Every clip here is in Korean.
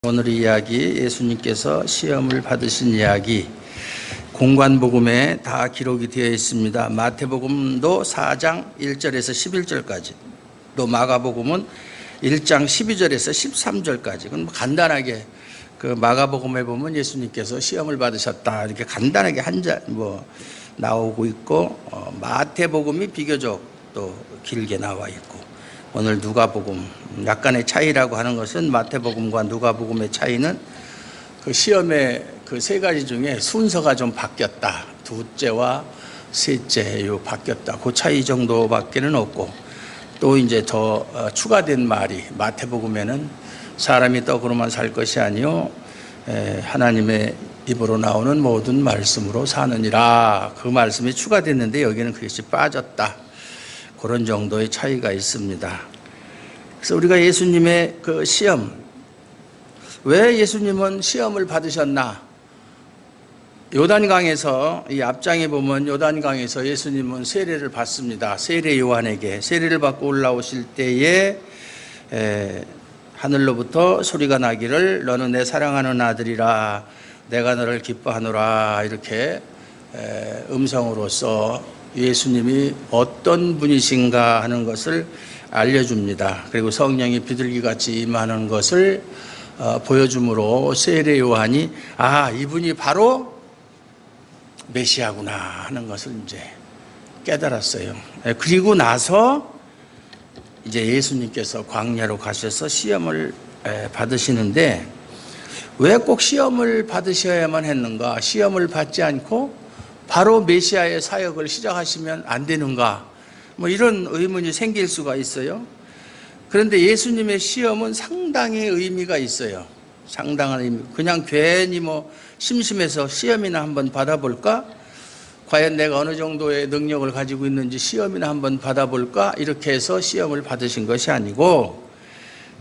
오늘의 이야기, 예수님께서 시험을 받으신 이야기, 공관복음에 다 기록이 되어 있습니다. 마태복음도 4장 1절에서 11절까지, 또 마가복음은 1장 12절에서 13절까지. 그건 간단하게 그 마가복음에 보면 예수님께서 시험을 받으셨다 이렇게 간단하게 나오고 있고, 마태복음이 비교적 또 길게 나와 있고, 오늘 누가복음 약간의 차이라고 하는 것은 마태복음과 누가복음의 차이는 그 시험의 그 세 가지 중에 순서가 좀 바뀌었다. 둘째와 셋째 바뀌었다. 그 차이 정도밖에는 없고, 또 이제 더 추가된 말이 마태복음에는 사람이 떡으로만 살 것이 아니요 하나님의 입으로 나오는 모든 말씀으로 사느니라, 그 말씀이 추가됐는데 여기는 그것이 빠졌다. 그런 정도의 차이가 있습니다. 그래서 우리가 예수님의 그 시험, 왜 예수님은 시험을 받으셨나? 요단강에서, 이 앞장에 보면 요단강에서 예수님은 세례를 받습니다. 세례 요한에게 세례를 받고 올라오실 때에 하늘로부터 소리가 나기를 너는 내 사랑하는 아들이라 내가 너를 기뻐하노라, 이렇게 음성으로써 예수님이 어떤 분이신가 하는 것을 알려줍니다. 그리고 성령이 비둘기같이 임하는 것을 보여줌으로 세례 요한이 이분이 바로 메시아구나 하는 것을 이제 깨달았어요. 그리고 나서 이제 예수님께서 광야로 가셔서 시험을 받으시는데, 왜 꼭 시험을 받으셔야만 했는가? 시험을 받지 않고 바로 메시아의 사역을 시작하시면 안 되는가? 이런 의문이 생길 수가 있어요. 그런데 예수님의 시험은 상당히 의미가 있어요. 상당한 의미. 그냥 괜히 심심해서 시험이나 한번 받아볼까? 과연 내가 어느 정도의 능력을 가지고 있는지 시험이나 한번 받아볼까? 이렇게 해서 시험을 받으신 것이 아니고,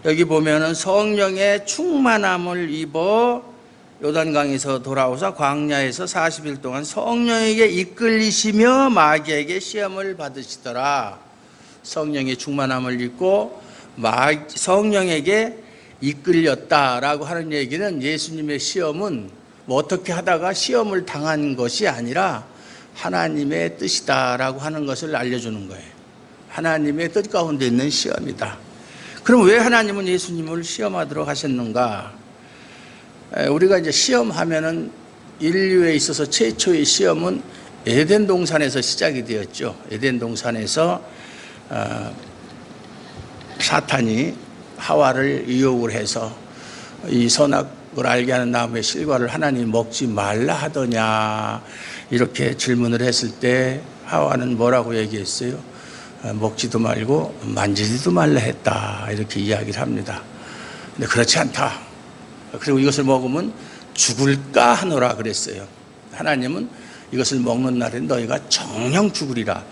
여기 보면은 성령의 충만함을 입어 요단강에서 돌아오사 광야에서 40일 동안 성령에게 이끌리시며 마귀에게 시험을 받으시더라. 성령의 충만함을 입고 성령에게 이끌렸다라고 하는 얘기는, 예수님의 시험은 어떻게 하다가 시험을 당한 것이 아니라 하나님의 뜻이다라고 하는 것을 알려주는 거예요. 하나님의 뜻 가운데 있는 시험이다. 그럼 왜 하나님은 예수님을 시험하도록 하셨는가? 우리가 이제 시험하면은 인류에 있어서 최초의 시험은 에덴 동산에서 시작이 되었죠. 에덴 동산에서 사탄이 하와를 유혹을 해서 이 선악을 알게 하는 나무의 실과를 하나님이 먹지 말라 하더냐, 이렇게 질문을 했을 때 하와는 뭐라고 얘기했어요? 먹지도 말고 만지지도 말라 했다, 이렇게 이야기를 합니다. 근데 그렇지 않다. 그리고 이것을 먹으면 죽을까 하노라 그랬어요. 하나님은 이것을 먹는 날에 너희가 정녕 죽으리라,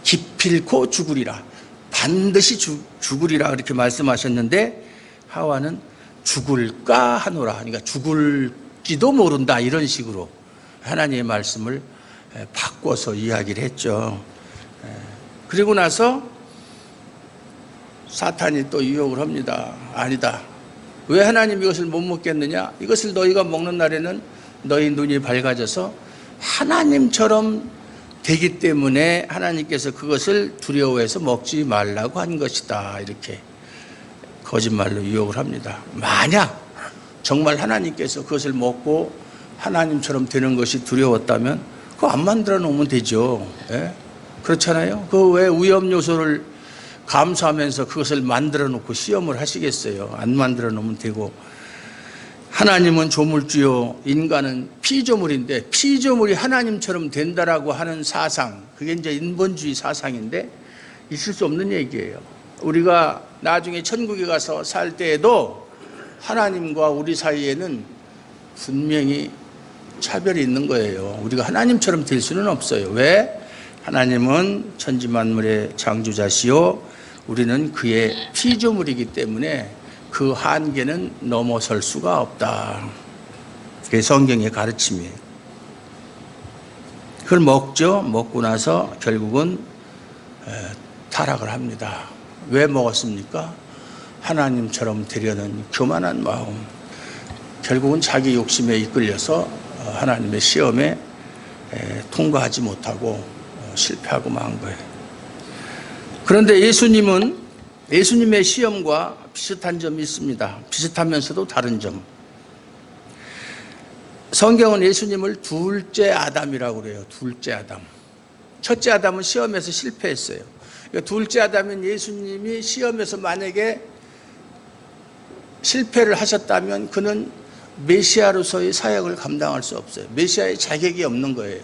기필코 죽으리라, 반드시 죽으리라, 그렇게 말씀하셨는데 하와는 죽을까 하노라, 그러니까 죽을지도 모른다, 이런 식으로 하나님의 말씀을 바꿔서 이야기를 했죠. 그리고 나서 사탄이 또 유혹을 합니다. 아니다. 왜 하나님 이것을 못 먹겠느냐? 이것을 너희가 먹는 날에는 너희 눈이 밝아져서 하나님처럼 되기 때문에 하나님께서 그것을 두려워해서 먹지 말라고 한 것이다, 이렇게 거짓말로 유혹을 합니다. 만약 정말 하나님께서 그것을 먹고 하나님처럼 되는 것이 두려웠다면 그거 안 만들어 놓으면 되죠. 그렇잖아요. 그 왜 위험 요소를 감수하면서 그것을 만들어 놓고 시험을 하시겠어요? 안 만들어 놓으면 되고. 하나님은 조물주요 인간은 피조물인데, 피조물이 하나님처럼 된다라고 하는 사상, 그게 이제 인본주의 사상인데 있을 수 없는 얘기예요. 우리가 나중에 천국에 가서 살 때에도 하나님과 우리 사이에는 분명히 차별이 있는 거예요. 우리가 하나님처럼 될 수는 없어요. 왜? 하나님은 천지만물의 창조자시요 우리는 그의 피조물이기 때문에 그 한계는 넘어설 수가 없다. 그게 성경의 가르침이에요. 그걸 먹죠. 먹고 나서 결국은 타락을 합니다. 왜 먹었습니까? 하나님처럼 되려는 교만한 마음, 결국은 자기 욕심에 이끌려서 하나님의 시험에 통과하지 못하고 실패하고 만 거예요. 그런데 예수님의 시험과 비슷한 점이 있습니다. 비슷하면서도 다른 점. 성경은 예수님을 둘째 아담이라고 그래요. 둘째 아담. 첫째 아담은 시험에서 실패했어요. 그러니까 둘째 아담인 예수님이 시험에서 만약에 실패를 하셨다면 그는 메시아로서의 사역을 감당할 수 없어요. 메시아의 자격이 없는 거예요.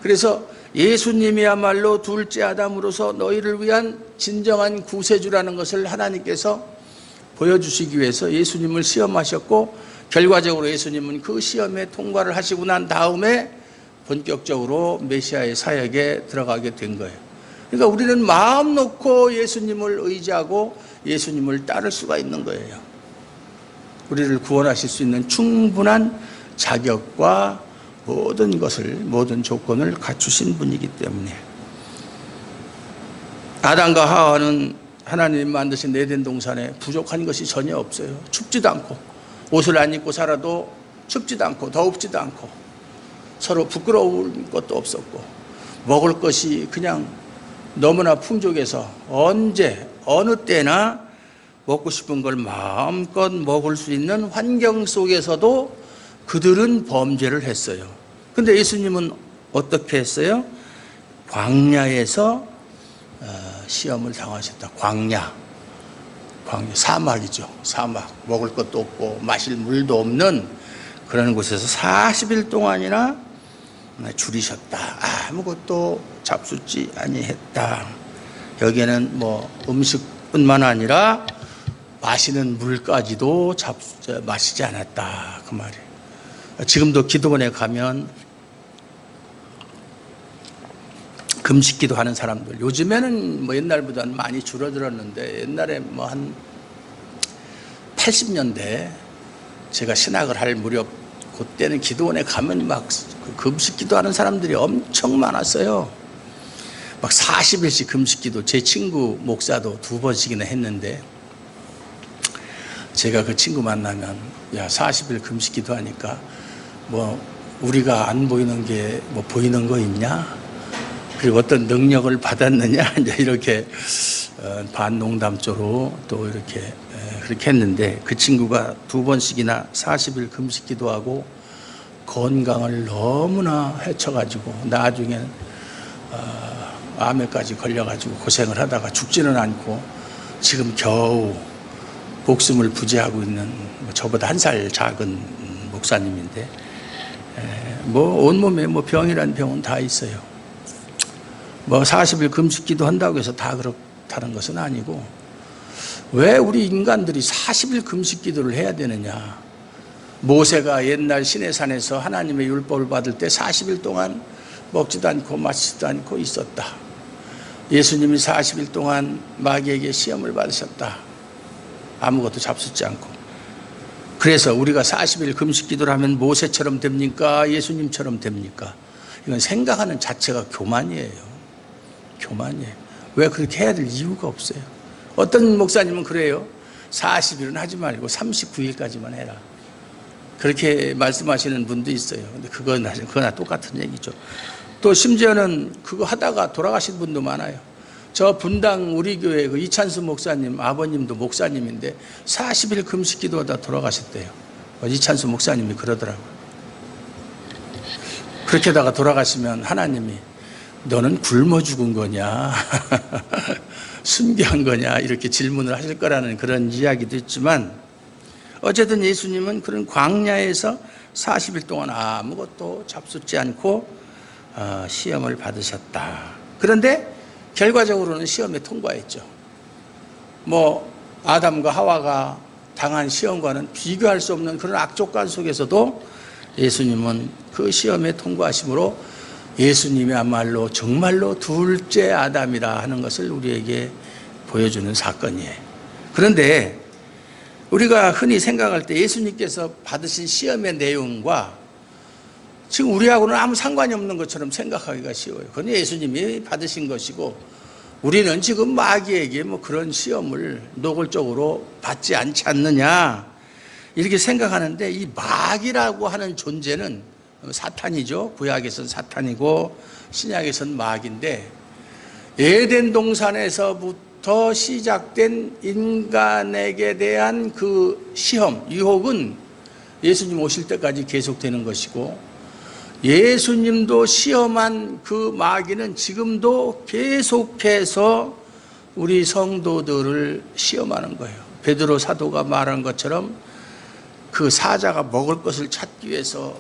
그래서 예수님이야말로 둘째 아담으로서 너희를 위한 진정한 구세주라는 것을 하나님께서 보여주시기 위해서 예수님을 시험하셨고, 결과적으로 예수님은 그 시험에 통과를 하시고 난 다음에 본격적으로 메시아의 사역에 들어가게 된 거예요. 그러니까 우리는 마음 놓고 예수님을 의지하고 예수님을 따를 수가 있는 거예요. 우리를 구원하실 수 있는 충분한 자격과 모든 조건을 갖추신 분이기 때문에. 아담과 하와는 하나님 만드신 에덴 동산에 부족한 것이 전혀 없어요. 춥지도 않고, 옷을 안 입고 살아도 춥지도 않고 덥지도 않고, 서로 부끄러울 것도 없었고, 먹을 것이 그냥 너무나 풍족해서 언제 어느 때나 먹고 싶은 걸 마음껏 먹을 수 있는 환경 속에서도 그들은 범죄를 했어요. 근데 예수님은 어떻게 했어요? 광야에서 시험을 당하셨다. 광야, 사막이죠. 사막. 먹을 것도 없고 마실 물도 없는 그런 곳에서 40일 동안이나 줄이셨다. 아무것도 잡숫지 아니했다. 여기에는 음식뿐만 아니라 마시는 물까지도 마시지 않았다. 그 말이에요. 지금도 기도원에 가면 금식기도 하는 사람들, 요즘에는 옛날보다는 많이 줄어들었는데, 옛날에 한 80년대 제가 신학을 할 무렵, 그때는 기도원에 가면 금식기도 하는 사람들이 엄청 많았어요. 40일씩 금식기도, 제 친구 목사도 2번씩이나 했는데, 제가 그 친구 만나면, 야, 40일 금식기도 하니까 우리가 안 보이는 게 보이는 거 있냐? 그리고 어떤 능력을 받았느냐? 이제 이렇게 반농담조로 또 이렇게 그렇게 했는데, 그 친구가 2번씩이나 40일 금식기도 하고 건강을 너무나 해쳐가지고 나중에는 암에까지 걸려가지고 고생을 하다가 죽지는 않고 지금 겨우 목숨을 부지하고 있는 저보다 1살 작은 목사님인데, 온몸에 병이란 병은 다 있어요. 40일 금식기도 한다고 해서 다 그렇다는 것은 아니고, 왜 우리 인간들이 40일 금식기도를 해야 되느냐? 모세가 옛날 시내산에서 하나님의 율법을 받을 때 40일 동안 먹지도 않고 마시지도 않고 있었다. 예수님이 40일 동안 마귀에게 시험을 받으셨다. 아무것도 잡숫지 않고. 그래서 우리가 40일 금식기도를 하면 모세처럼 됩니까? 예수님처럼 됩니까? 이건 생각하는 자체가 교만이에요. 교만이에요. 왜 그렇게 해야 될 이유가 없어요. 어떤 목사님은 그래요. 40일은 하지 말고 39일까지만 해라. 그렇게 말씀하시는 분도 있어요. 근데 그거나 똑같은 얘기죠. 또 심지어는 그거 하다가 돌아가신 분도 많아요. 저 분당 우리 교회 이찬수 목사님 아버님도 목사님인데 40일 금식기도 하다 돌아가셨대요. 이찬수 목사님이 그러더라고요. 그렇게 하다가 돌아가시면 하나님이 너는 굶어 죽은 거냐 순교한 거냐 이렇게 질문을 하실 거라는 그런 이야기도 있지만, 어쨌든 예수님은 그런 광야에서 40일 동안 아무것도 잡숫지 않고 시험을 받으셨다. 그런데 결과적으로는 시험에 통과했죠. 아담과 하와가 당한 시험과는 비교할 수 없는 그런 악조건 속에서도 예수님은 그 시험에 통과하심으로 예수님이야말로 정말로 둘째 아담이라 하는 것을 우리에게 보여주는 사건이에요. 그런데 우리가 흔히 생각할 때 예수님께서 받으신 시험의 내용과 지금 우리하고는 아무 상관이 없는 것처럼 생각하기가 쉬워요. 그건 예수님이 받으신 것이고, 우리는 지금 마귀에게 그런 시험을 노골적으로 받지 않지 않느냐, 이렇게 생각하는데 이 마귀라고 하는 존재는 사탄이죠. 구약에서는 사탄이고 신약에서는 마귀인데 에덴 동산에서부터 시작된 인간에게 대한 그 시험, 유혹은 예수님 오실 때까지 계속되는 것이고 예수님도 시험한 그 마귀는 지금도 계속해서 우리 성도들을 시험하는 거예요. 베드로 사도가 말한 것처럼 그 사자가 먹을 것을 찾기 위해서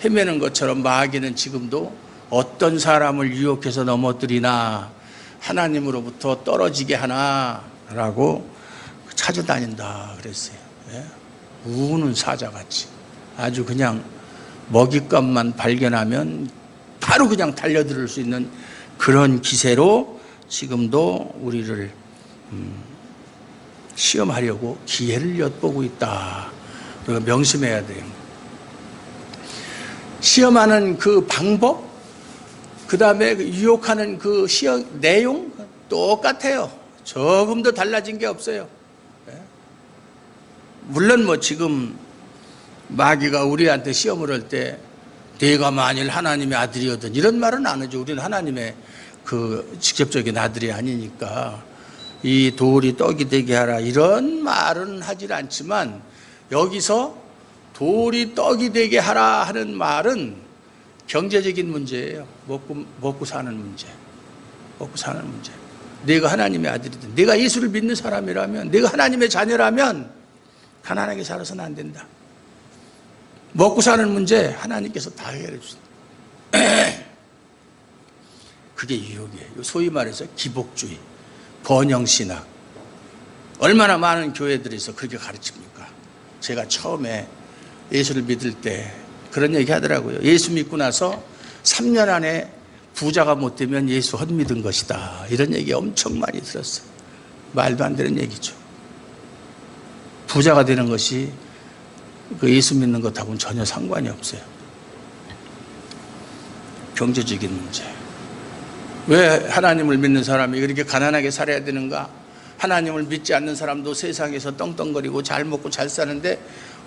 헤매는 것처럼 마귀는 지금도 어떤 사람을 유혹해서 넘어뜨리나 하나님으로부터 떨어지게 하나라고 찾아다닌다 그랬어요. 우는 사자같이 아주 그냥 먹잇감만 발견하면 바로 그냥 달려들 수 있는 그런 기세로 지금도 우리를 시험하려고 기회를 엿보고 있다. 우리가 명심해야 돼요. 시험하는 그 방법, 그 다음에 유혹하는 그 시험 내용 똑같아요. 조금도 달라진 게 없어요. 물론 뭐 지금 마귀가 우리한테 시험을 할 때 내가 만일 하나님의 아들이거든 이런 말은 안 하죠. 우리는 하나님의 그 직접적인 아들이 아니니까 이 돌이 떡이 되게 하라 이런 말은 하질 않지만 여기서 돌이 떡이 되게 하라 하는 말은 경제적인 문제예요. 먹고 사는 문제. 먹고 사는 문제. 내가 하나님의 아들이든 내가 예수를 믿는 사람이라면 내가 하나님의 자녀라면 가난하게 살아서는 안 된다. 먹고 사는 문제 하나님께서 다 해결해 주신다. 그게 유혹이에요. 소위 말해서 기복주의, 번영신학. 얼마나 많은 교회들에서 그렇게 가르칩니까? 제가 처음에 예수를 믿을 때 그런 얘기 하더라고요. 예수 믿고 나서 3년 안에 부자가 못 되면 예수 헛믿은 것이다. 이런 얘기 엄청 많이 들었어요. 말도 안 되는 얘기죠. 부자가 되는 것이 그 예수 믿는 것하고는 전혀 상관이 없어요. 경제적인 문제. 왜 하나님을 믿는 사람이 그렇게 가난하게 살아야 되는가? 하나님을 믿지 않는 사람도 세상에서 떵떵거리고 잘 먹고 잘 사는데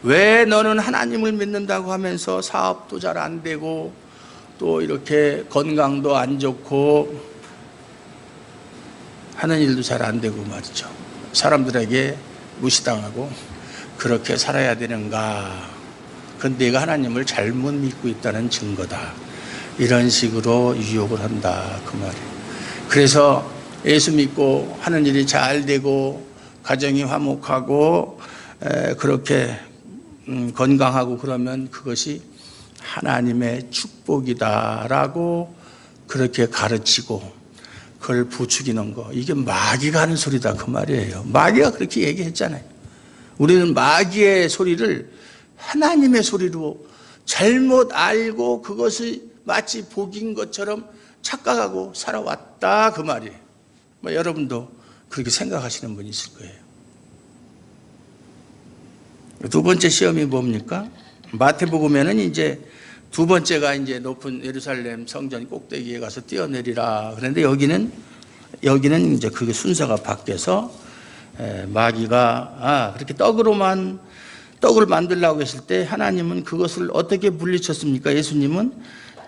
왜 너는 하나님을 믿는다고 하면서 사업도 잘 안 되고 또 이렇게 건강도 안 좋고 하는 일도 잘 안 되고 말이죠. 사람들에게 무시당하고 그렇게 살아야 되는가? 그건 내가 하나님을 잘못 믿고 있다는 증거다. 이런 식으로 유혹을 한다 그 말이에요. 그래서 예수 믿고 하는 일이 잘 되고 가정이 화목하고 그렇게 건강하고 그러면 그것이 하나님의 축복이다라고 그렇게 가르치고 그걸 부추기는 거, 이게 마귀가 하는 소리다 그 말이에요. 마귀가 그렇게 얘기했잖아요. 우리는 마귀의 소리를 하나님의 소리로 잘못 알고 그것이 마치 복인 것처럼 착각하고 살아왔다 그 말이에요. 여러분도 그렇게 생각하시는 분이 있을 거예요. 두 번째 시험이 뭡니까? 마태복음에는 이제 두 번째가 이제 높은 예루살렘 성전 꼭대기에 가서 뛰어내리라. 그런데 여기는 이제 그게 순서가 바뀌어서 마귀가 그렇게 떡을 만들려고 했을 때 하나님은 그것을 어떻게 물리쳤습니까? 예수님은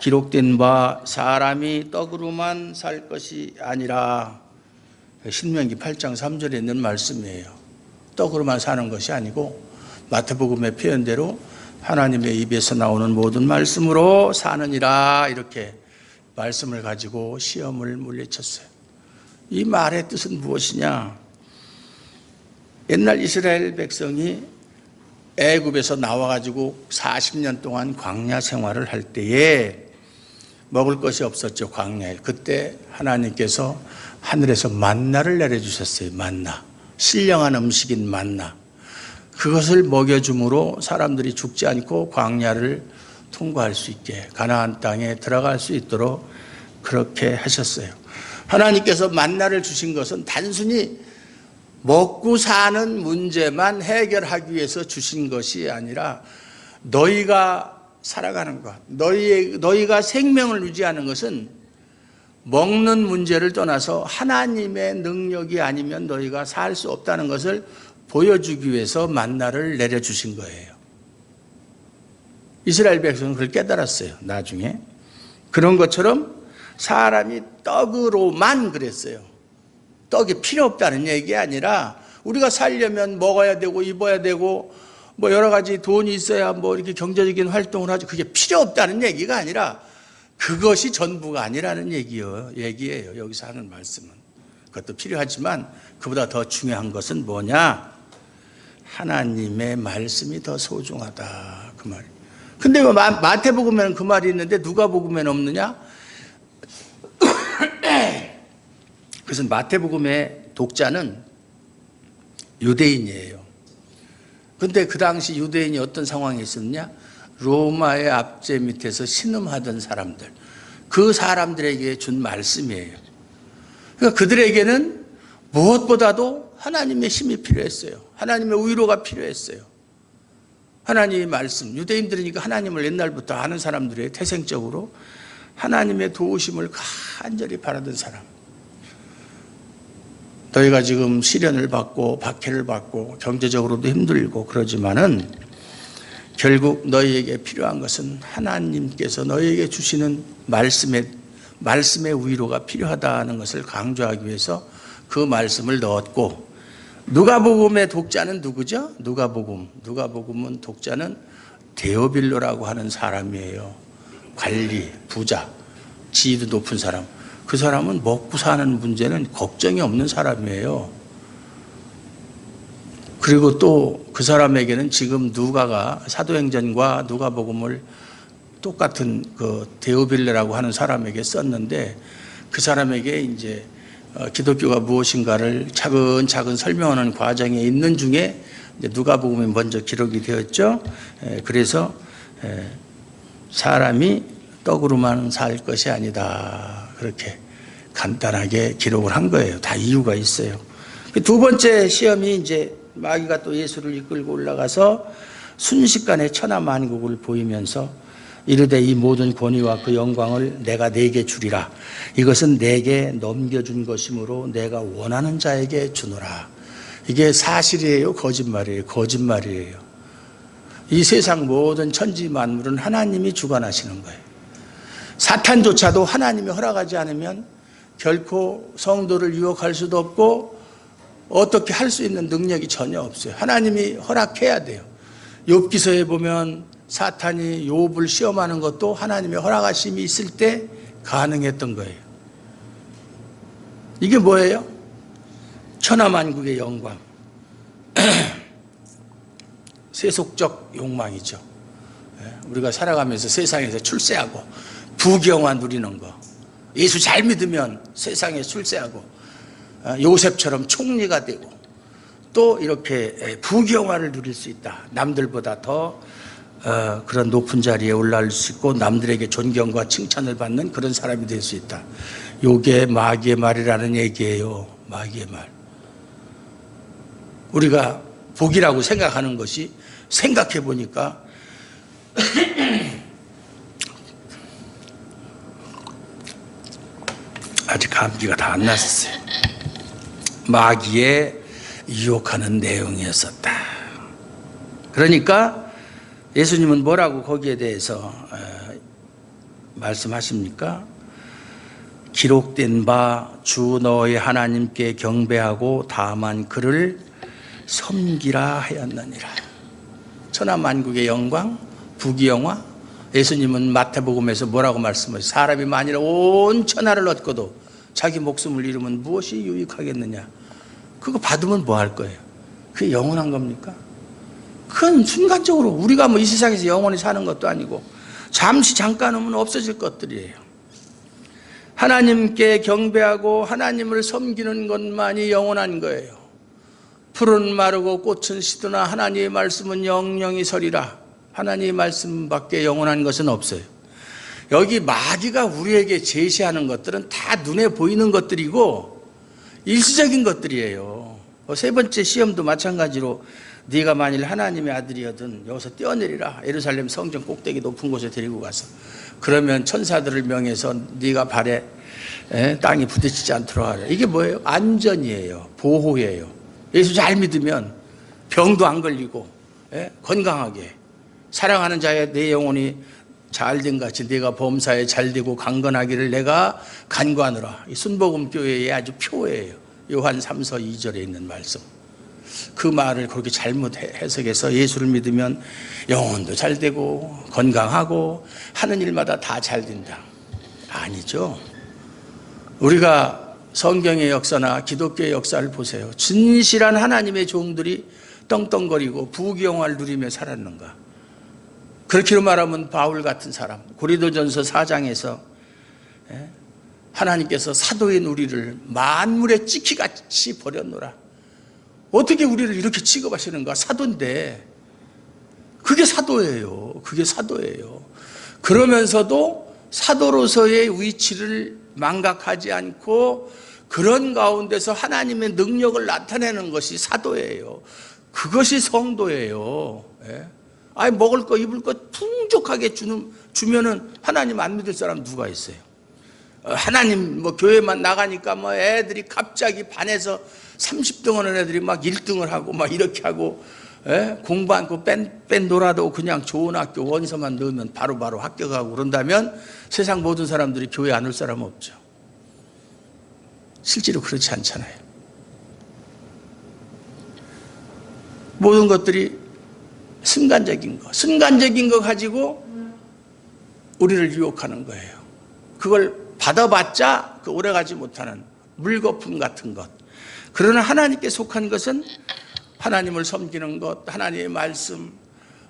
기록된 바 사람이 떡으로만 살 것이 아니라 신명기 8장 3절에 있는 말씀이에요. 떡으로만 사는 것이 아니고 마태복음의 표현대로 하나님의 입에서 나오는 모든 말씀으로 사느니라 이렇게 말씀을 가지고 시험을 물리쳤어요. 이 말의 뜻은 무엇이냐? 옛날 이스라엘 백성이 애굽에서 나와가지고 40년 동안 광야 생활을 할 때에 먹을 것이 없었죠. 광야에. 그때 하나님께서 하늘에서 만나를 내려주셨어요. 만나. 신령한 음식인 만나. 그것을 먹여줌으로 사람들이 죽지 않고 광야를 통과할 수 있게 가나안 땅에 들어갈 수 있도록 그렇게 하셨어요. 하나님께서 만나를 주신 것은 단순히 먹고 사는 문제만 해결하기 위해서 주신 것이 아니라 너희가 살아가는 것, 너희가 생명을 유지하는 것은 먹는 문제를 떠나서 하나님의 능력이 아니면 너희가 살 수 없다는 것을 보여주기 위해서 만나를 내려주신 거예요. 이스라엘 백성은 그걸 깨달았어요. 나중에. 그런 것처럼 사람이 떡으로만 그랬어요. 떡이 필요 없다는 얘기 아니라 우리가 살려면 먹어야 되고 입어야 되고 뭐 여러 가지 돈이 있어야 뭐 이렇게 경제적인 활동을 하죠. 그게 필요 없다는 얘기가 아니라 그것이 전부가 아니라는 얘기예요. 여기서 하는 말씀은. 그것도 필요하지만 그보다 더 중요한 것은 뭐냐? 하나님의 말씀이 더 소중하다. 그 말이에요. 근데 마태복음에는 그 말이 있는데 누가복음에는 없느냐? 그것은 마태복음의 독자는 유대인이에요. 근데 그 당시 유대인이 어떤 상황이 있었냐? 로마의 압제 밑에서 신음하던 사람들, 그 사람들에게 준 말씀이에요. 그러니까 그들에게는 무엇보다도 하나님의 힘이 필요했어요. 하나님의 위로가 필요했어요. 하나님의 말씀, 유대인들이니까 하나님을 옛날부터 아는 사람들이에요. 태생적으로 하나님의 도우심을 간절히 바라던 사람. 너희가 지금 시련을 받고 박해를 받고 경제적으로도 힘들고 그러지만은 결국 너희에게 필요한 것은 하나님께서 너희에게 주시는 말씀의 위로가 필요하다는 것을 강조하기 위해서 그 말씀을 넣었고, 누가복음의 독자는 누구죠? 누가복음은 독자는 데오빌로라고 하는 사람이에요. 관리, 부자, 지위도 높은 사람. 그 사람은 먹고 사는 문제는 걱정이 없는 사람이에요. 그리고 또 그 사람에게는 지금 누가가 사도행전과 누가복음을 똑같은 그 데오빌레라고 하는 사람에게 썼는데, 그 사람에게 이제 기독교가 무엇인가를 차근차근 설명하는 과정에 있는 중에 누가복음이 먼저 기록이 되었죠. 그래서 사람이 떡으로만 살 것이 아니다, 그렇게 간단하게 기록을 한 거예요. 다 이유가 있어요. 두 번째 시험이 이제 마귀가 또 예수를 이끌고 올라가서 순식간에 천하만국을 보이면서 이르되 이 모든 권위와 그 영광을 내가 네게 주리라. 이것은 내게 넘겨준 것이므로 내가 원하는 자에게 주노라. 이게 사실이에요, 거짓말이에요? 거짓말이에요. 이 세상 모든 천지 만물은 하나님이 주관하시는 거예요. 사탄조차도 하나님이 허락하지 않으면 결코 성도를 유혹할 수도 없고 어떻게 할 수 있는 능력이 전혀 없어요. 하나님이 허락해야 돼요. 욥기서에 보면 사탄이 욥을 시험하는 것도 하나님의 허락하심이 있을 때 가능했던 거예요. 이게 뭐예요? 천하만국의 영광. 세속적 욕망이죠. 우리가 살아가면서 세상에서 출세하고 부귀영화 누리는 거, 예수 잘 믿으면 세상에 출세하고 요셉처럼 총리가 되고 또 이렇게 부귀영화를 누릴 수 있다. 남들보다 더 그런 높은 자리에 올라갈 수 있고 남들에게 존경과 칭찬을 받는 그런 사람이 될 수 있다. 요게 마귀의 말이라는 얘기예요. 마귀의 말. 우리가 복이라고 생각하는 것이 생각해 보니까 아직 감기가 다 안 났었어요. 마귀의 유혹하는 내용이었었다. 그러니까 예수님은 뭐라고 거기에 대해서 말씀하십니까? 기록된 바 주 너의 하나님께 경배하고 다만 그를 섬기라 하였느니라. 천하만국의 영광, 부귀영화. 예수님은 마태복음에서 뭐라고 말씀하세요? 사람이 만일 온 천하를 얻고도 자기 목숨을 잃으면 무엇이 유익하겠느냐? 그거 받으면 뭐 할 거예요? 그게 영원한 겁니까? 그건 순간적으로 우리가 뭐 이 세상에서 영원히 사는 것도 아니고 잠시 잠깐 오면 없어질 것들이에요. 하나님께 경배하고 하나님을 섬기는 것만이 영원한 거예요. 풀은 마르고 꽃은 시드나 하나님의 말씀은 영영이 서리라. 하나님의 말씀밖에 영원한 것은 없어요. 여기 마귀가 우리에게 제시하는 것들은 다 눈에 보이는 것들이고 일시적인 것들이에요. 세 번째 시험도 마찬가지로 네가 만일 하나님의 아들이거든 여기서 뛰어내리라. 예루살렘 성전 꼭대기 높은 곳에 데리고 가서 그러면 천사들을 명해서 네가 발에 땅이 부딪히지 않도록 하라. 이게 뭐예요? 안전이에요. 보호예요. 예수 잘 믿으면 병도 안 걸리고 건강하게 사랑하는 자의 내 영혼이 잘된 같이 내가 범사에 잘되고 강건하기를 내가 간구하노라. 이 순복음 교회의 아주 표예요. 요한 3서 2절에 있는 말씀. 그 말을 그렇게 잘못 해석해서 예수를 믿으면 영혼도 잘되고 건강하고 하는 일마다 다 잘된다. 아니죠. 우리가 성경의 역사나 기독교의 역사를 보세요. 진실한 하나님의 종들이 떵떵거리고 부귀영화를 누리며 살았는가? 그렇게 말하면 바울 같은 사람, 고린도전서 4장에서 하나님께서 사도인 우리를 만물에 찍히같이 버렸노라. 어떻게 우리를 이렇게 취급하시는가? 사도인데 그게 사도예요. 그게 사도예요. 그러면서도 사도로서의 위치를 망각하지 않고 그런 가운데서 하나님의 능력을 나타내는 것이 사도예요. 그것이 성도예요. 아니 먹을 거 입을 거 풍족하게 주면은 하나님 안 믿을 사람 누가 있어요? 하나님 뭐 교회만 나가니까 뭐 애들이 갑자기 반에서 30등 하는 애들이 막 1등을 하고 막 이렇게 하고 공부 않고 뺀 놀아도 그냥 좋은 학교 원서만 넣으면 바로바로 합격하고 그런다면 세상 모든 사람들이 교회 안 올 사람은 없죠. 실제로 그렇지 않잖아요. 모든 것들이 순간적인 거 가지고 우리를 유혹하는 거예요. 그걸 받아봤자 그 오래가지 못하는 물거품 같은 것. 그러나 하나님께 속한 것은 하나님을 섬기는 것, 하나님의 말씀,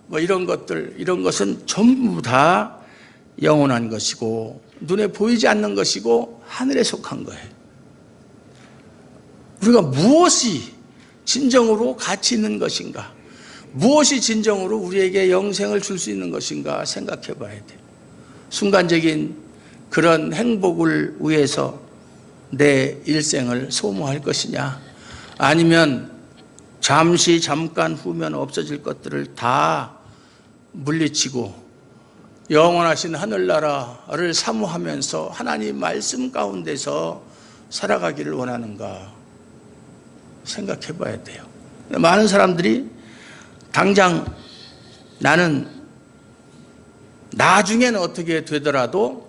뭐 이런 것들, 이런 것은 전부 다 영원한 것이고 눈에 보이지 않는 것이고 하늘에 속한 거예요. 우리가 무엇이 진정으로 가치 있는 것인가? 무엇이 진정으로 우리에게 영생을 줄 수 있는 것인가 생각해 봐야 돼요. 순간적인 그런 행복을 위해서 내 일생을 소모할 것이냐, 아니면 잠깐 후면 없어질 것들을 다 물리치고 영원하신 하늘나라를 사모하면서 하나님 말씀 가운데서 살아가기를 원하는가 생각해 봐야 돼요. 많은 사람들이 당장 나는 나중에는 어떻게 되더라도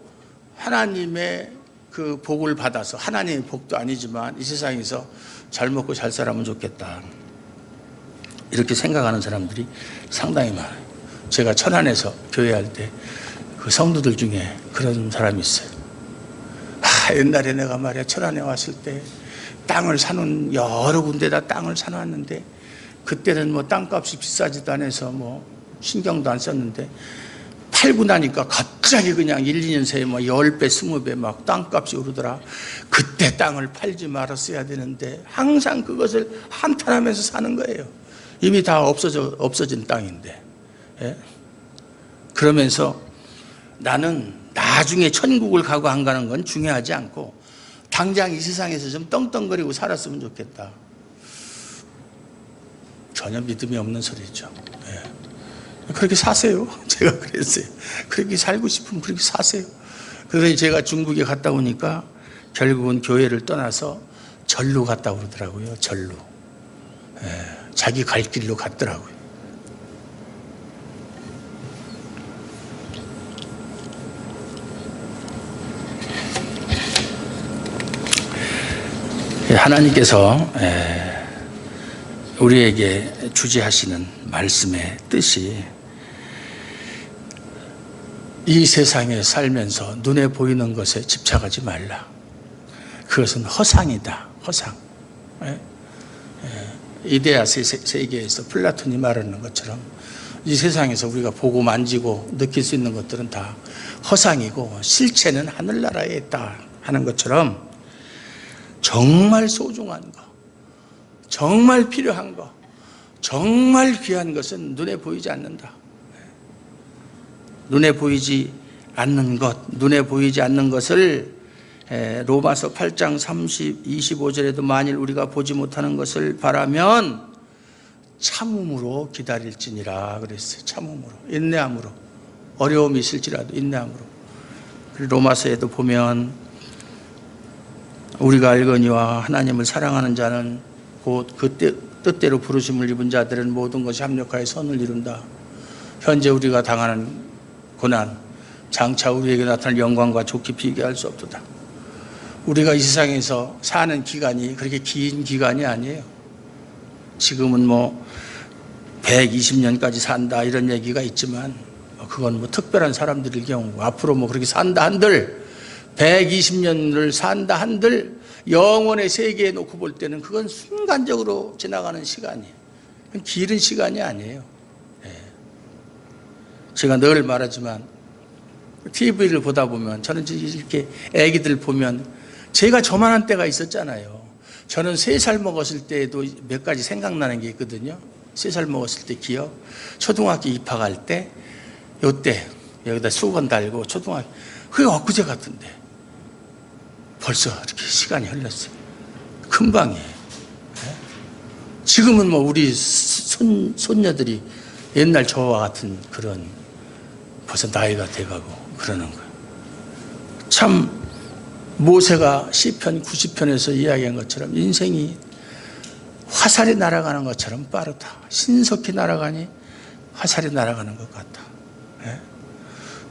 하나님의 그 복을 받아서, 하나님의 복도 아니지만 이 세상에서 잘 먹고 잘 살면 좋겠다, 이렇게 생각하는 사람들이 상당히 많아요. 제가 천안에서 교회할 때 그 성도들 중에 그런 사람이 있어요. 옛날에 내가 말이야 천안에 왔을 때 땅을 사놓은 여러 군데다 땅을 사놨는데 그때는 뭐 땅값이 비싸지도 않아서 뭐 신경도 안 썼는데 팔고 나니까 갑자기 그냥 1, 2년 새에 뭐 10배, 20배 막 땅값이 오르더라. 그때 땅을 팔지 말았어야 되는데 항상 그것을 한탄하면서 사는 거예요. 이미 다 없어진 땅인데. 그러면서 나는 나중에 천국을 가고 안 가는 건 중요하지 않고 당장 이 세상에서 좀 떵떵거리고 살았으면 좋겠다. 전혀 믿음이 없는 소리죠. 그렇게 사세요. 제가 그랬어요. 그렇게 살고 싶으면 그렇게 사세요. 그래서 제가 중국에 갔다 오니까 결국은 교회를 떠나서 절로 갔다 그러더라고요. 절로. 자기 갈 길로 갔더라고요. 하나님께서 우리에게 주제하시는 말씀의 뜻이 이 세상에 살면서 눈에 보이는 것에 집착하지 말라. 그것은 허상이다. 허상. 이데아 세계에서 플라톤이 말하는 것처럼 이 세상에서 우리가 보고 만지고 느낄 수 있는 것들은 다 허상이고 실체는 하늘나라에 있다 하는 것처럼 정말 소중한 거, 정말 필요한 거, 정말 귀한 것은 눈에 보이지 않는다. 눈에 보이지 않는 것, 눈에 보이지 않는 것을 로마서 8장 25절에도 만일 우리가 보지 못하는 것을 바라면 참음으로 기다릴지니라 그랬어요. 참음으로, 인내함으로. 어려움이 있을지라도 인내함으로. 로마서에도 보면 우리가 알거니와 하나님을 사랑하는 자는 곧 그때 뜻대로 부르심을 입은 자들은 모든 것이 합력하여 선을 이룬다. 현재 우리가 당하는 고난, 장차 우리에게 나타날 영광과 좋게 비교할 수 없도다. 우리가 이 세상에서 사는 기간이 그렇게 긴 기간이 아니에요. 지금은 뭐 120년까지 산다 이런 얘기가 있지만 그건 뭐 특별한 사람들일 경우, 앞으로 뭐 그렇게 산다 한들 120년을 산다 한들 영원의 세계에 놓고 볼 때는 그건 순간적으로 지나가는 시간이에요. 길은 시간이 아니에요. 제가 늘 말하지만 TV를 보다 보면 저는 이렇게 애기들 보면 제가 저만한 때가 있었잖아요. 저는 3살 먹었을 때에도 몇 가지 생각나는 게 있거든요. 3살 먹었을 때 기억. 초등학교 입학할 때 요때 여기다 수건 달고 초등학교, 그게 엊그제 같은데 벌써 이렇게 시간이 흘렀어요. 금방이에요. 지금은 뭐 우리 손녀들이 옛날 저와 같은 그런 벌써 나이가 돼가고 그러는 거예요. 참 모세가 시편 90편에서 이야기한 것처럼 인생이 화살이 날아가는 것처럼 빠르다. 신속히 날아가니 화살이 날아가는 것 같다.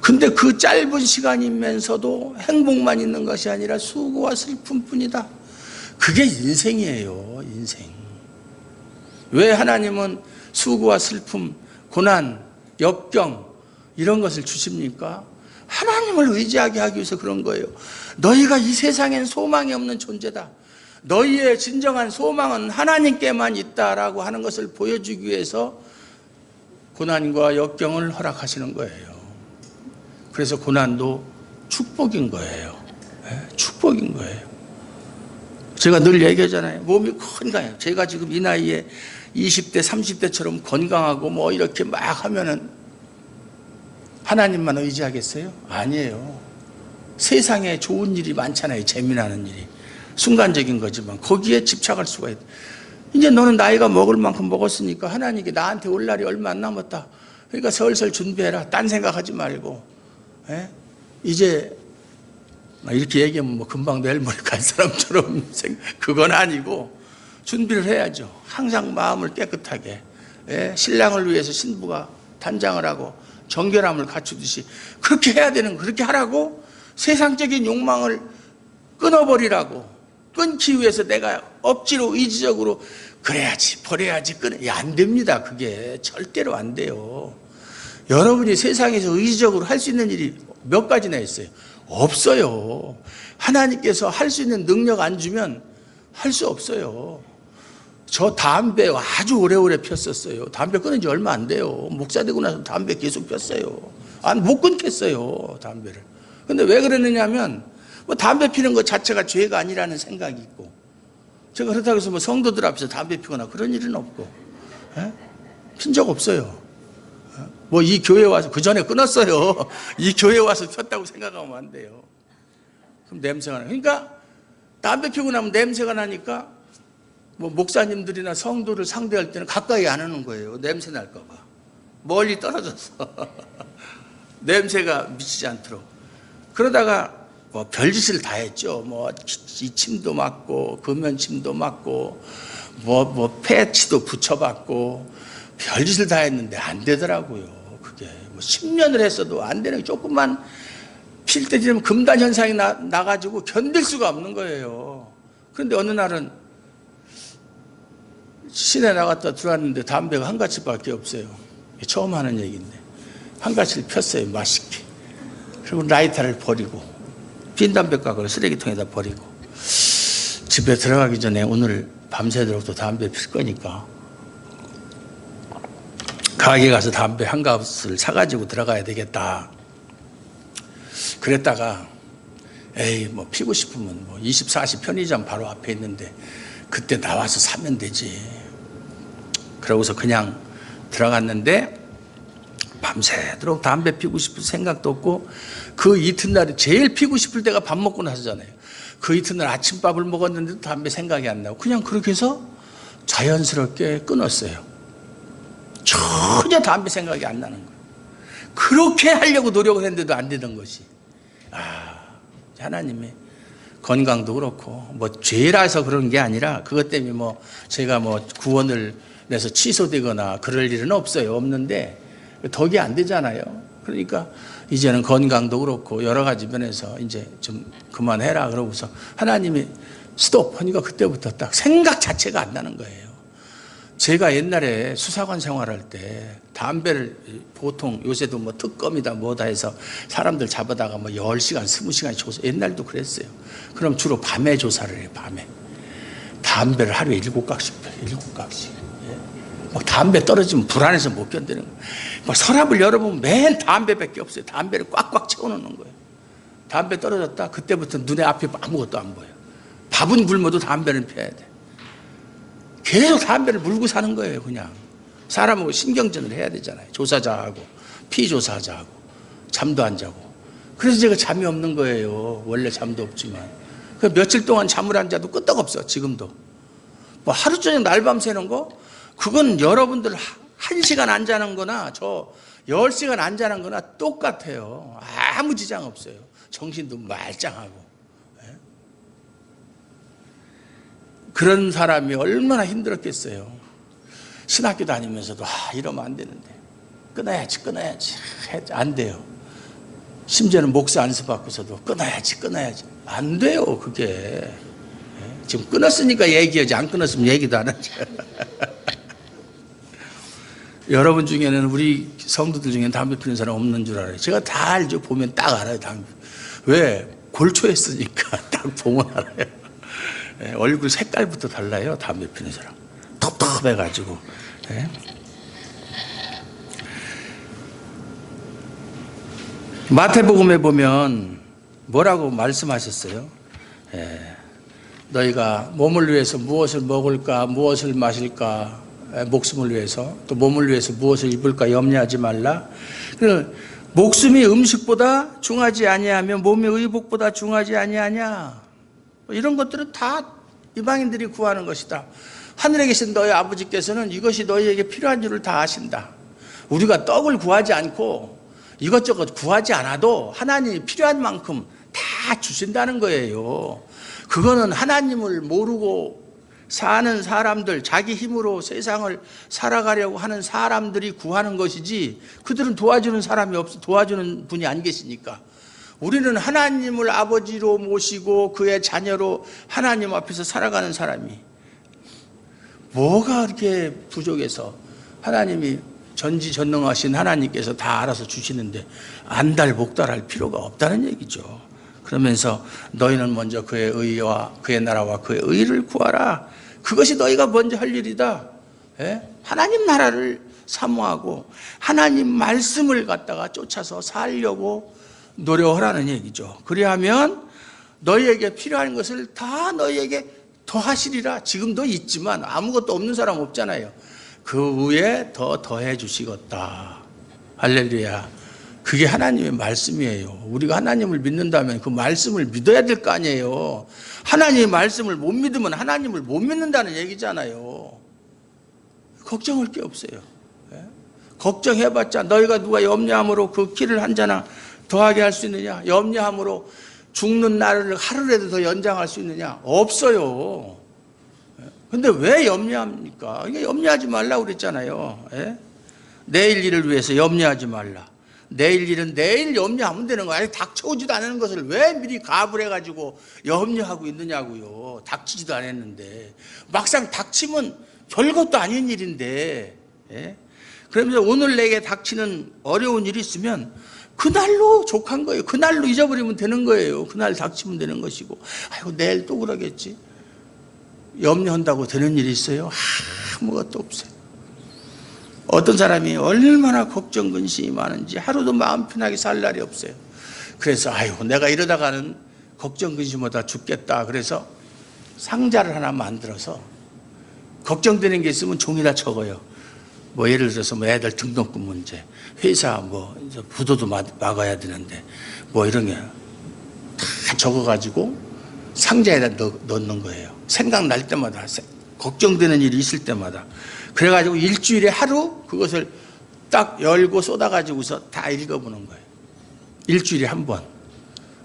근데 그 짧은 시간이면서도 행복만 있는 것이 아니라 수고와 슬픔뿐이다. 그게 인생이에요. 인생. 왜 하나님은 수고와 슬픔, 고난, 역경 이런 것을 주십니까? 하나님을 의지하게 하기 위해서 그런 거예요. 너희가 이 세상엔 소망이 없는 존재다. 너희의 진정한 소망은 하나님께만 있다라고 하는 것을 보여주기 위해서 고난과 역경을 허락하시는 거예요. 그래서 고난도 축복인 거예요. 축복인 거예요. 제가 늘 얘기하잖아요. 몸이 건강해요. 제가 지금 이 나이에 20대, 30대처럼 건강하고 뭐 이렇게 막 하면은 하나님만 의지하겠어요? 아니에요. 세상에 좋은 일이 많잖아요. 재미나는 일이. 순간적인 거지만 거기에 집착할 수가 있다. 이제 너는 나이가 먹을 만큼 먹었으니까 하나님께 나한테 올 날이 얼마 안 남았다. 그러니까 설설 준비해라. 딴 생각하지 말고. 이제 이렇게 얘기하면 뭐 금방 내일 모레 갈 사람처럼 그건 아니고 준비를 해야죠. 항상 마음을 깨끗하게. 신랑을 위해서 신부가 단장을 하고 정결함을 갖추듯이 그렇게 해야 되는, 그렇게 하라고 세상적인 욕망을 끊어버리라고, 끊기 위해서 내가 억지로 의지적으로 그래야지 버려야지 안 됩니다. 그게 절대로 안 돼요. 여러분이 세상에서 의지적으로 할 수 있는 일이 몇 가지나 있어요? 없어요. 하나님께서 할 수 있는 능력 안 주면 할 수 없어요. 저 담배 아주 오래오래 폈었어요. 담배 끊은 지 얼마 안 돼요. 목사 되고 나서 담배 계속 폈어요. 못 끊겠어요, 담배를. 근데 왜 그러느냐면 뭐 담배 피는 것 자체가 죄가 아니라는 생각이 있고, 제가 그렇다고 해서 뭐 성도들 앞에서 담배 피거나 그런 일은 없고, 핀 적 없어요. 뭐 이 교회 와서, 그 전에 끊었어요. 이 교회 와서 폈다고 생각하면 안 돼요. 그럼 냄새가 나요. 그러니까 담배 피고 나면 냄새가 나니까 뭐 목사님들이나 성도를 상대할 때는 가까이 안 하는 거예요. 냄새 날까 봐. 멀리 떨어져서 냄새가 미치지 않도록. 그러다가 뭐 별짓을 다 했죠. 뭐 이침도 맞고 금연침도 맞고 뭐 패치도 붙여봤고 별짓을 다 했는데 안 되더라고요. 그게 뭐 10년을 했어도 안 되는, 조금만 필 때 되면 금단 현상이 나가지고 견딜 수가 없는 거예요. 그런데 어느 날은 시내 나갔다 들어왔는데 담배가 한 가지밖에 없어요. 처음 하는 얘기인데 한 가지를 폈어요. 맛있게. 그리고 라이터를 버리고 빈 담배가구를 쓰레기통에다 버리고 집에 들어가기 전에 오늘 밤새도록 또 담배 필 거니까 가게 가서 담배 한 값을 사가지고 들어가야 되겠다. 그랬다가 에이 뭐 피고 싶으면 뭐 24시 편의점 바로 앞에 있는데 그때 나와서 사면 되지. 그러고서 그냥 들어갔는데 밤새도록 담배 피고 싶을 생각도 없고, 그 이튿날에 제일 피고 싶을 때가 밥 먹고 나서잖아요. 그 이튿날 아침밥을 먹었는데도 담배 생각이 안 나고 그냥 그렇게 해서 자연스럽게 끊었어요. 전혀 담배 생각이 안 나는 거예요. 그렇게 하려고 노력을 했는데도 안 되던 것이, 하나님의 건강도 그렇고 뭐 죄라서 그런 게 아니라 그것 때문에 뭐 제가 뭐 구원을 내서 취소되거나 그럴 일은 없어요. 없는데 덕이 안 되잖아요. 그러니까 이제는 건강도 그렇고 여러 가지 면에서 이제 좀 그만해라 그러고서 하나님이 스톱 하니까 그때부터 딱 생각 자체가 안 나는 거예요. 제가 옛날에 수사관 생활할 때 담배를 보통 요새도 뭐 특검이다 뭐다 해서 사람들 잡아다가 뭐 10시간, 20시간 조사, 옛날도 그랬어요. 그럼 주로 밤에 조사를 해요, 밤에. 담배를 하루에 7각씩 펴요, 7각씩. 막 담배 떨어지면 불안해서 못 견디는 거예요. 막 서랍을 열어보면 맨 담배밖에 없어요. 담배를 꽉꽉 채워놓는 거예요. 담배 떨어졌다? 그때부터 눈에 앞에 아무것도 안 보여요. 밥은 굶어도 담배는 펴야 돼. 계속 담배를 물고 사는 거예요, 그냥. 사람하고 신경전을 해야 되잖아요. 조사자하고, 피조사자하고, 잠도 안 자고. 그래서 제가 잠이 없는 거예요. 원래 잠도 없지만. 그 며칠 동안 잠을 안 자도 끄떡없어, 지금도. 뭐 하루 종일 날밤 새는 거? 그건 여러분들 1시간 안 자는 거나 저 10시간 안 자는 거나 똑같아요. 아무 지장 없어요. 정신도 말짱하고. 그런 사람이 얼마나 힘들었겠어요. 신학교 다니면서도 이러면 안 되는데 끊어야지 안 돼요. 심지어는 목사 안수받고서도 끊어야지 안 돼요. 그게 지금 끊었으니까 얘기하지 안 끊었으면 얘기도 안 하죠. 여러분 중에는 우리 성도들 중에는 담배 피우는 사람 없는 줄 알아요. 제가 다 알죠. 보면 딱 알아요. 담배. 왜? 골초했으니까 딱 보면 알아요. 얼굴 색깔부터 달라요. 담배 피우는 사람. 텁텁해가지고. 마태복음에 보면 뭐라고 말씀하셨어요? 너희가 몸을 위해서 무엇을 먹을까, 무엇을 마실까, 목숨을 위해서, 또 몸을 위해서 무엇을 입을까 염려하지 말라. 목숨이 음식보다 중하지 아니하며 몸이 의복보다 중하지 아니하냐. 이런 것들은 다 이방인들이 구하는 것이다. 하늘에 계신 너희 아버지께서는 이것이 너희에게 필요한 줄을 다 아신다. 우리가 떡을 구하지 않고 이것저것 구하지 않아도 하나님이 필요한 만큼 다 주신다는 거예요. 그거는 하나님을 모르고 사는 사람들, 자기 힘으로 세상을 살아가려고 하는 사람들이 구하는 것이지 그들은 도와주는 사람이 없어, 도와주는 분이 안 계시니까. 우리는 하나님을 아버지로 모시고 그의 자녀로 하나님 앞에서 살아가는 사람이 뭐가 그렇게 부족해서 하나님이 전지전능하신 하나님께서 다 알아서 주시는데 안달복달할 필요가 없다는 얘기죠. 그러면서 너희는 먼저 그의 의와 그의 나라와 그의 의를 구하라. 그것이 너희가 먼저 할 일이다. 하나님 나라를 사모하고 하나님 말씀을 갖다가 쫓아서 살려고 노력하라는 얘기죠. 그리하면 너희에게 필요한 것을 다 너희에게 더하시리라. 지금도 있지만 아무것도 없는 사람 없잖아요. 그 위에 더 더해 주시겠다. 할렐루야. 그게 하나님의 말씀이에요. 우리가 하나님을 믿는다면 그 말씀을 믿어야 될 거 아니에요. 하나님의 말씀을 못 믿으면 하나님을 못 믿는다는 얘기잖아요. 걱정할 게 없어요. 걱정해봤자 너희가 누가 염려함으로 그 키를 한 자나 더하게 할 수 있느냐? 염려함으로 죽는 날을 하루라도 더 연장할 수 있느냐? 없어요. 근데 왜 염려합니까? 이게 염려하지 말라고 그랬잖아요. 내일 일을 위해서 염려하지 말라. 내일 일은 내일 염려하면 되는 거야. 아직 닥쳐오지도 않은 것을 왜 미리 가불 해가지고 염려하고 있느냐고요. 닥치지도 않았는데. 막상 닥치면 별것도 아닌 일인데. 그러면서 오늘 내게 닥치는 어려운 일이 있으면 그날로 족한 거예요. 그날로 잊어버리면 되는 거예요. 그날 닥치면 되는 것이고. 아이고 내일 또 그러겠지. 염려한다고 되는 일이 있어요? 아무것도 없어요. 어떤 사람이 얼마나 걱정 근심이 많은지 하루도 마음 편하게 살 날이 없어요. 그래서 아이고 내가 이러다가는 걱정 근심보다 죽겠다. 그래서 상자를 하나 만들어서 걱정되는 게 있으면 종이다 적어요. 뭐 예를 들어서 뭐 애들 등록금 문제, 회사 뭐 부도도 막아야 되는데 뭐 이런 게 다 적어가지고 상자에다 넣는 거예요. 생각날 때마다, 걱정되는 일이 있을 때마다. 그래가지고 일주일에 하루 그것을 딱 열고 쏟아가지고서 다 읽어보는 거예요. 일주일에 한 번.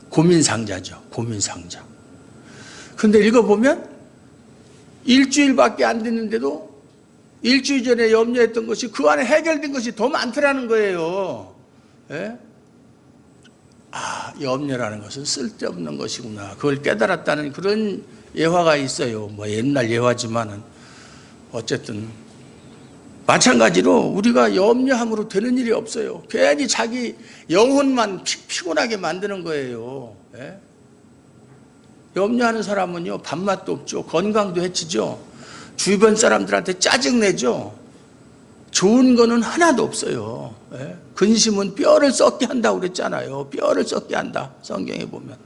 고민상자죠. 고민상자. 근데 읽어보면 일주일밖에 안 됐는데도 일주일 전에 염려했던 것이 그 안에 해결된 것이 더 많더라는 거예요. 예? 아, 염려라는 것은 쓸데없는 것이구나. 그걸 깨달았다는 그런 예화가 있어요. 뭐 옛날 예화지만은 어쨌든 마찬가지로 우리가 염려함으로 되는 일이 없어요. 괜히 자기 영혼만 피곤하게 만드는 거예요. 예? 염려하는 사람은요, 밥맛도 없죠. 건강도 해치죠. 주변 사람들한테 짜증내죠. 좋은 거는 하나도 없어요. 예? 근심은 뼈를 썩게 한다고 그랬잖아요. 뼈를 썩게 한다. 성경에 보면.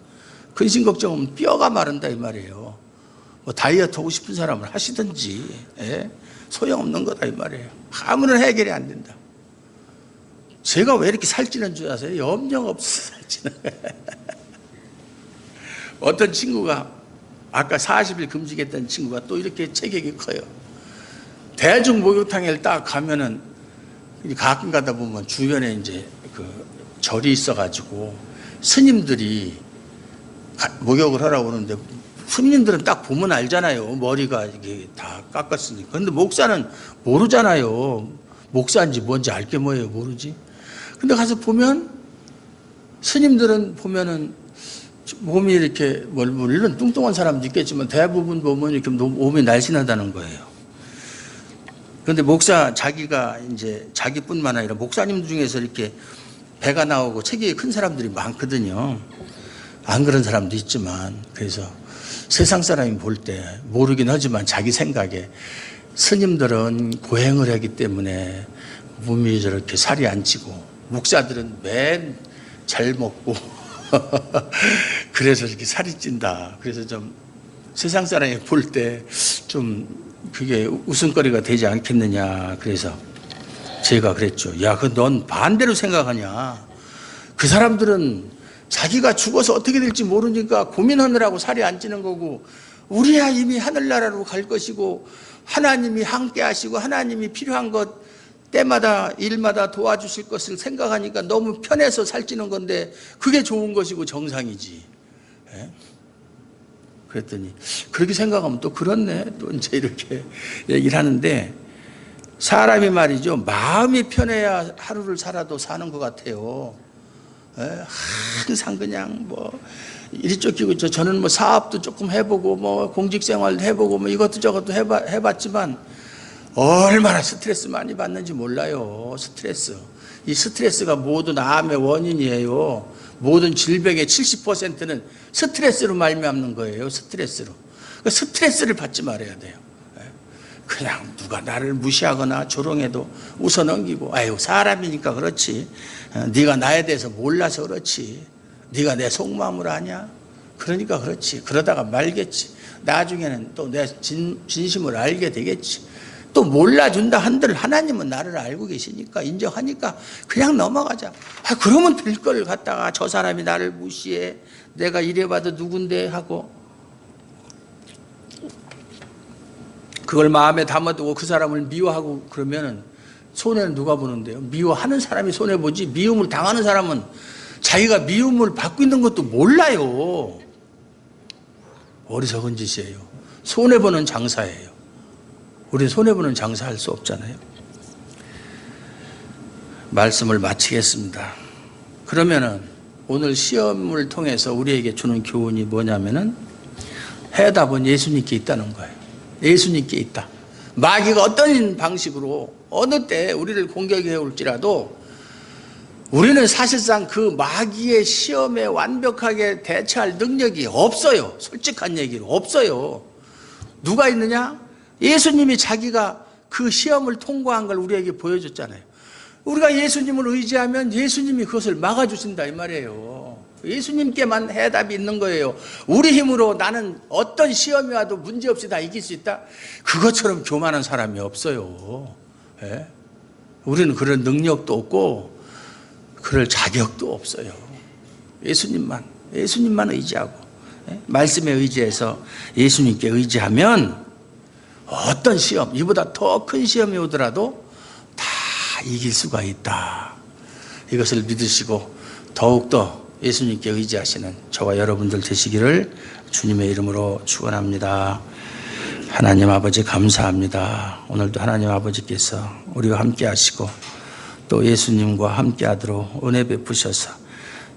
근심 걱정은 뼈가 마른다 이 말이에요. 뭐 다이어트 하고 싶은 사람은 하시든지, 예? 소용없는 거다 이 말이에요. 아무런 해결이 안 된다. 제가 왜 이렇게 살찌는 줄 아세요? 염려가 없어서 살찌는 거예요. 어떤 친구가 아까 40일 금식했던 친구가 또 이렇게 체격이 커요. 대중 목욕탕에 딱 가면은 가끔 가다 보면 주변에 이제 그 절이 있어가지고 스님들이 목욕을 하라고 오는데 스님들은 딱 보면 알잖아요. 머리가 이게 다 깎았으니까. 근데 목사는 모르잖아요. 목사인지 뭔지 알게 뭐예요. 모르지. 근데 가서 보면 스님들은 보면은 몸이 이렇게 물론 뚱뚱한 사람도 있겠지만 대부분 보면 이렇게 몸이 날씬하다는 거예요. 그런데 목사 자기가 이제 자기뿐만 아니라 목사님 중에서 이렇게 배가 나오고 체격이 큰 사람들이 많거든요. 안 그런 사람도 있지만 그래서 세상 사람이 볼 때 모르긴 하지만 자기 생각에 스님들은 고행을 하기 때문에 몸이 저렇게 살이 안 찌고 목사들은 맨 잘 먹고 그래서 이렇게 살이 찐다. 그래서 좀 세상 사람이 볼 때 좀 그게 웃음거리가 되지 않겠느냐. 그래서 제가 그랬죠. 야, 그 넌 반대로 생각하냐. 그 사람들은 자기가 죽어서 어떻게 될지 모르니까 고민하느라고 살이 안 찌는 거고 우리야 이미 하늘나라로 갈 것이고 하나님이 함께 하시고 하나님이 필요한 것 때마다 일마다 도와주실 것을 생각하니까 너무 편해서 살찌는 건데 그게 좋은 것이고 정상이지. 예? 그랬더니 그렇게 생각하면 또 그렇네. 또 이제 이렇게 얘기를 하는데 사람이 말이죠. 마음이 편해야 하루를 살아도 사는 것 같아요. 예? 항상 그냥 뭐 이리 쫓기고 저는 뭐 사업도 조금 해보고 뭐 공직생활도 해보고 뭐 이것도 저것도 해봤지만 얼마나 스트레스 많이 받는지 몰라요. 스트레스. 이 스트레스가 모든 암의 원인이에요. 모든 질병의 70%는 스트레스로 말미암는 거예요. 스트레스로. 그러니까 스트레스를 받지 말아야 돼요. 그냥 누가 나를 무시하거나 조롱해도 웃어 넘기고 아유 사람이니까 그렇지. 네가 나에 대해서 몰라서 그렇지. 네가 내 속마음을 아냐? 그러니까 그렇지. 그러다가 말겠지. 나중에는 또 내 진심을 알게 되겠지. 또 몰라준다 한들 하나님은 나를 알고 계시니까 인정하니까 그냥 넘어가자. 아, 그러면 될 걸 갖다가 저 사람이 나를 무시해. 내가 이래봐도 누군데 하고 그걸 마음에 담아두고 그 사람을 미워하고 그러면은 손해는 누가 보는데요? 미워하는 사람이 손해보지 미움을 당하는 사람은 자기가 미움을 받고 있는 것도 몰라요. 어리석은 짓이에요. 손해보는 장사예요. 우리는 손해보는 장사할 수 없잖아요. 말씀을 마치겠습니다. 그러면은 오늘 시험을 통해서 우리에게 주는 교훈이 뭐냐면은 해답은 예수님께 있다는 거예요. 예수님께 있다. 마귀가 어떤 방식으로 어느 때 우리를 공격해 올지라도 우리는 사실상 그 마귀의 시험에 완벽하게 대처할 능력이 없어요. 솔직한 얘기로 없어요. 누가 있느냐? 예수님이 자기가 그 시험을 통과한 걸 우리에게 보여줬잖아요. 우리가 예수님을 의지하면 예수님이 그것을 막아주신다 이 말이에요. 예수님께만 해답이 있는 거예요. 우리 힘으로 나는 어떤 시험이 와도 문제없이 다 이길 수 있다? 그것처럼 교만한 사람이 없어요. 예? 우리는 그런 능력도 없고 그럴 자격도 없어요. 예수님만 의지하고 말씀에 의지해서 예수님께 의지하면 어떤 시험, 이보다 더 큰 시험이 오더라도 다 이길 수가 있다. 이것을 믿으시고 더욱더 예수님께 의지하시는 저와 여러분들 되시기를 주님의 이름으로 축원합니다. 하나님 아버지 감사합니다. 오늘도 하나님 아버지께서 우리와 함께 하시고 또 예수님과 함께 하도록 은혜 베푸셔서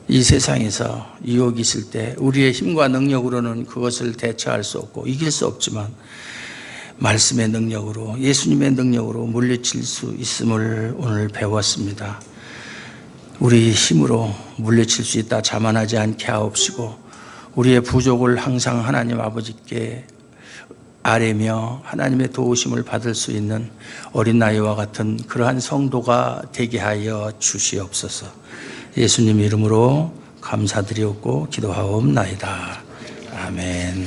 이 세상에서 유혹이 있을 때 우리의 힘과 능력으로는 그것을 대처할 수 없고 이길 수 없지만 말씀의 능력으로 예수님의 능력으로 물리칠 수 있음을 오늘 배웠습니다. 우리 힘으로 물리칠 수 있다 자만하지 않게 하옵시고 우리의 부족을 항상 하나님 아버지께 아뢰며 하나님의 도우심을 받을 수 있는 어린아이와 같은 그러한 성도가 되게 하여 주시옵소서. 예수님 이름으로 감사드리옵고 기도하옵나이다. 아멘.